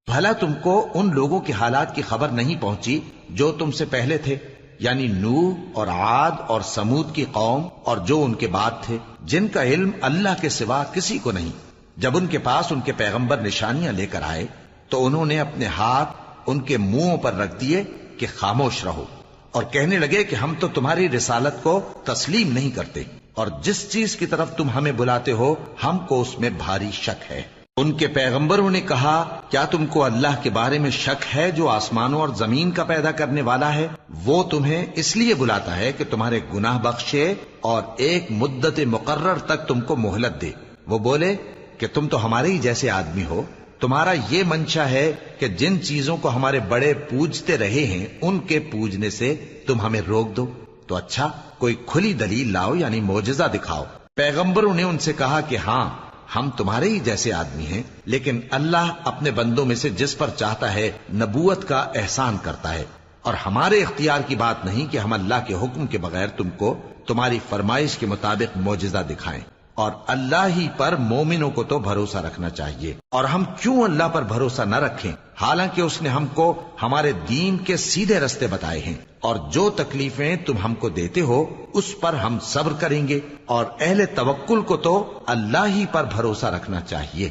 بھلا تم کو ان لوگوں کے حالات کی خبر نہیں پہنچی جو تم سے پہلے تھے، یعنی نوح اور عاد اور سمود کی قوم اور جو ان کے بعد تھے، جن کا علم اللہ کے سوا کسی کو نہیں۔ جب ان کے پاس ان کے پیغمبر نشانیاں لے کر آئے تو انہوں نے اپنے ہاتھ ان کے منہوں پر رکھ دیے کہ خاموش رہو، اور کہنے لگے کہ ہم تو تمہاری رسالت کو تسلیم نہیں کرتے، اور جس چیز کی طرف تم ہمیں بلاتے ہو ہم کو اس میں بھاری شک ہے۔ ان کے پیغمبروں نے کہا، کیا تم کو اللہ کے بارے میں شک ہے جو آسمانوں اور زمین کا پیدا کرنے والا ہے؟ وہ تمہیں اس لیے بلاتا ہے کہ تمہارے گناہ بخشے اور ایک مدت مقرر تک تم کو مہلت دے۔ وہ بولے کہ تم تو ہمارے ہی جیسے آدمی ہو، تمہارا یہ منشا ہے کہ جن چیزوں کو ہمارے بڑے پوجتے رہے ہیں ان کے پوجنے سے تم ہمیں روک دو، تو اچھا کوئی کھلی دلیل لاؤ، یعنی معجزہ دکھاؤ۔ پیغمبروں نے ان سے کہا کہ ہاں، ہم تمہارے ہی جیسے آدمی ہیں، لیکن اللہ اپنے بندوں میں سے جس پر چاہتا ہے نبوت کا احسان کرتا ہے، اور ہمارے اختیار کی بات نہیں کہ ہم اللہ کے حکم کے بغیر تم کو تمہاری فرمائش کے مطابق معجزہ دکھائیں، اور اللہ ہی پر مومنوں کو تو بھروسہ رکھنا چاہیے۔ اور ہم کیوں اللہ پر بھروسہ نہ رکھیں، حالانکہ اس نے ہم کو ہمارے دین کے سیدھے رستے بتائے ہیں، اور جو تکلیفیں تم ہم کو دیتے ہو اس پر ہم صبر کریں گے، اور اہل توکل کو تو اللہ ہی پر بھروسہ رکھنا چاہیے۔